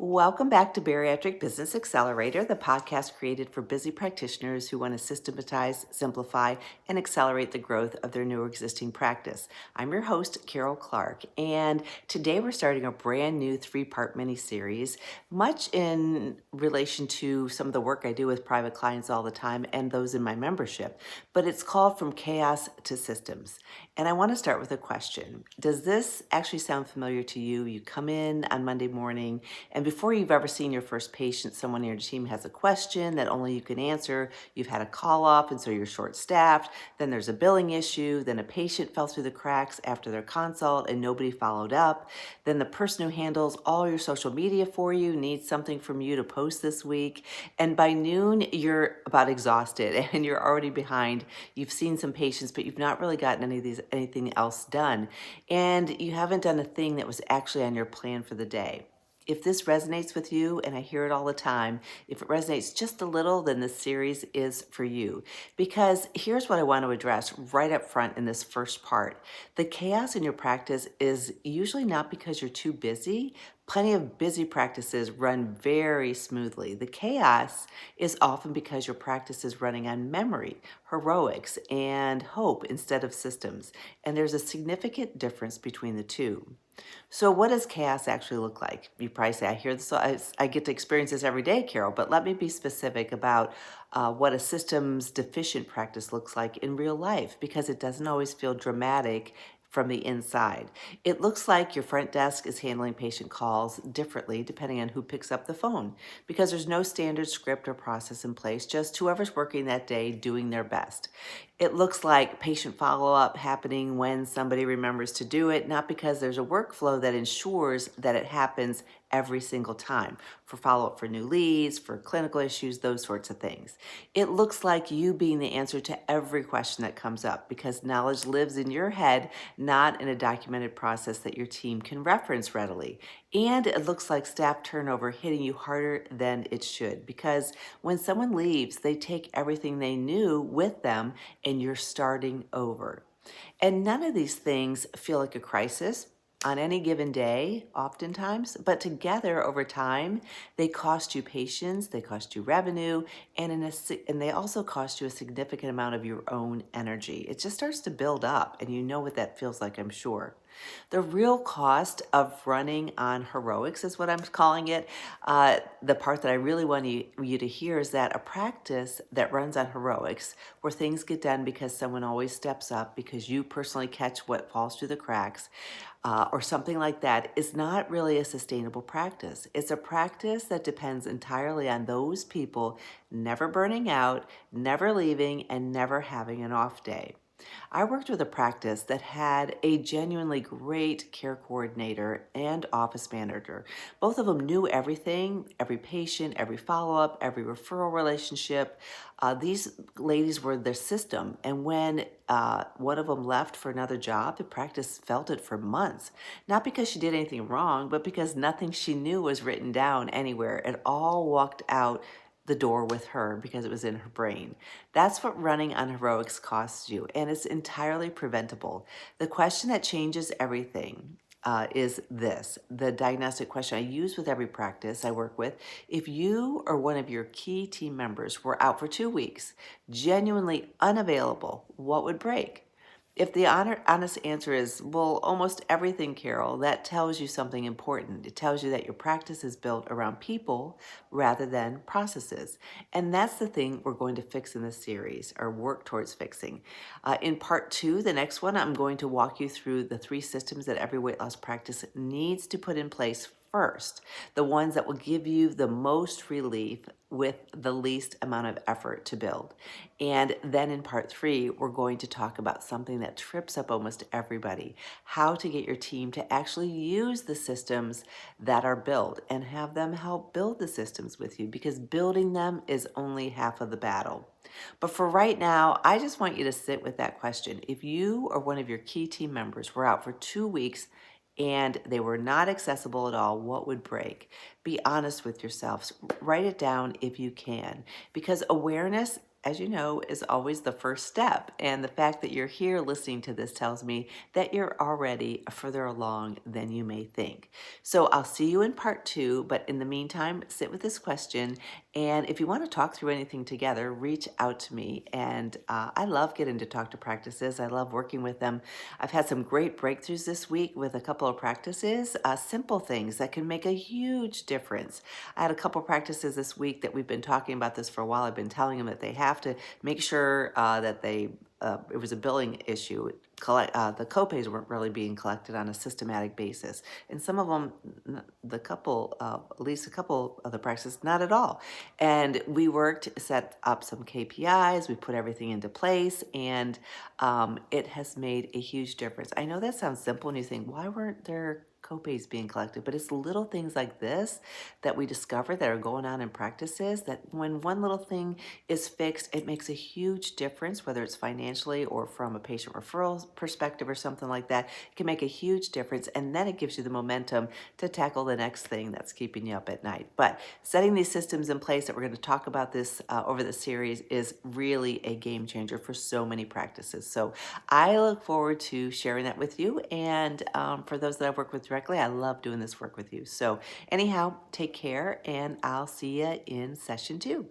Welcome back to Bariatric Business Accelerator, the podcast created for busy practitioners who want to systematize, simplify, and accelerate the growth of their new or existing practice. I'm your host, Karol Clark, and today we're starting a brand new three-part mini-series, much in relation to some of the work I do with private clients all the time and those in my membership, but it's called From Chaos to Systems. And I want to start with a question. Does this actually sound familiar to you? You come in on Monday morning, and before you've ever seen your first patient, someone in your team has a question that only you can answer. You've had a call off, and so you're short-staffed. Then there's a billing issue. Then a patient fell through the cracks after their consult, and nobody followed up. Then the person who handles all your social media for you needs something from you to post this week. And by noon, you're about exhausted, and you're already behind. You've seen some patients, but you've not really gotten anything else done. And you haven't done a thing that was actually on your plan for the day. If this resonates with you, and I hear it all the time, if it resonates just a little, then this series is for you. Because here's what I want to address right up front in this first part. The chaos in your practice is usually not because you're too busy. Plenty of busy practices run very smoothly. The chaos is often because your practice is running on memory, heroics, and hope instead of systems. And there's a significant difference between the two. So what does chaos actually look like? You probably say, I hear this, I get to experience this every day, Karol, but let me be specific about what a systems deficient practice looks like in real life, because it doesn't always feel dramatic from the inside. It looks like your front desk is handling patient calls differently depending on who picks up the phone, because there's no standard script or process in place, just whoever's working that day doing their best. It looks like patient follow-up happening when somebody remembers to do it, not because there's a workflow that ensures that it happens every single time for follow-up for new leads, for clinical issues, those sorts of things. It looks like you being the answer to every question that comes up because knowledge lives in your head, not in a documented process that your team can reference readily. And it looks like staff turnover hitting you harder than it should, because when someone leaves, they take everything they knew with them and you're starting over. And none of these things feel like a crisis on any given day, oftentimes, but together over time, they cost you patience, they cost you revenue, and they also cost you a significant amount of your own energy. It just starts to build up, and you know what that feels like, I'm sure. The real cost of running on heroics is what I'm calling it. The part that I really want you to hear is that a practice that runs on heroics, where things get done because someone always steps up, because you personally catch what falls through the cracks, or something like that, is not really a sustainable practice. It's a practice that depends entirely on those people never burning out, never leaving, and never having an off day. I worked with a practice that had a genuinely great care coordinator and office manager. Both of them knew everything, every patient, every follow-up, every referral relationship. These ladies were their system. And when one of them left for another job, the practice felt it for months. Not because she did anything wrong, but because nothing she knew was written down anywhere. It all walked out the door with her because it was in her brain. That's what running on heroics costs you, and it's entirely preventable. The question that changes everything is this, the diagnostic question I use with every practice I work with. If you or one of your key team members were out for 2 weeks, genuinely unavailable, what would break? If the honest answer is, well, almost everything, Karol, that tells you something important. It tells you that your practice is built around people rather than processes. And that's the thing we're going to fix in this series, or work towards fixing. In part 2, the next one, I'm going to walk you through the 3 systems that every weight loss practice needs to put in place first, the ones that will give you the most relief with the least amount of effort to build. And then in part 3, we're going to talk about something that trips up almost everybody, how to get your team to actually use the systems that are built and have them help build the systems with you, because building them is only half of the battle. But for right now, I just want you to sit with that question. If you or one of your key team members were out for 2 weeks and they were not accessible at all, what would break? Be honest with yourselves. Write it down if you can, because awareness as you know, is always the first step. And the fact that you're here listening to this tells me that you're already further along than you may think. So I'll see you in part two, but in the meantime, sit with this question. And if you want to talk through anything together, reach out to me. And I love getting to talk to practices. I love working with them. I've had some great breakthroughs this week with a couple of practices, simple things that can make a huge difference. I had a couple practices this week that we've been talking about this for a while. I've been telling them that they have to make sure that it was a billing issue. The copays weren't really being collected on a systematic basis. And some of them, at least a couple of the practices, not at all. And we worked, set up some KPIs, we put everything into place, and it has made a huge difference. I know that sounds simple, and you think, why weren't there copays being collected? But it's little things like this that we discover that are going on in practices that when one little thing is fixed, it makes a huge difference, whether it's financially or from a patient referral perspective or something like that. It can make a huge difference, and then it gives you the momentum to tackle the next thing that's keeping you up at night. But setting these systems in place that we're going to talk about this over the series is really a game changer for so many practices. So I look forward to sharing that with you. And for those that I've worked with directly, I love doing this work with you. So anyhow, take care, and I'll see you in session two.